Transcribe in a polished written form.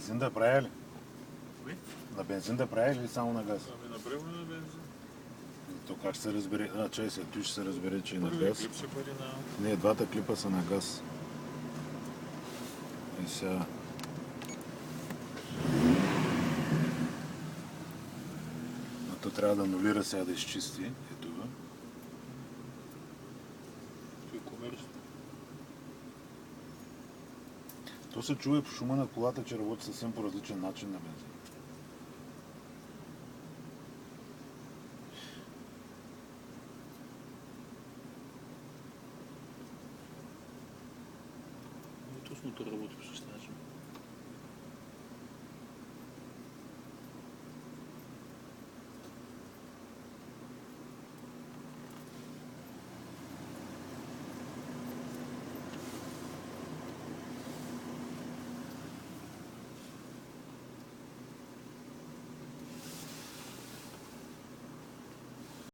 бензин да прави ли? Кой? На бензин да прави или само на газ? Ами направо на бензин. То как ще се разбере? Чай се, той ще се разбере, че е на Първият газ. клип ще бъде на... Не, двата клипа са на газ. И сега... Но то трябва да анулира сега да изчисти. Ето го. Той комерчество. То се чува по шума на колата, че работи съвсем по различен начин на бензин. И точно работи по същия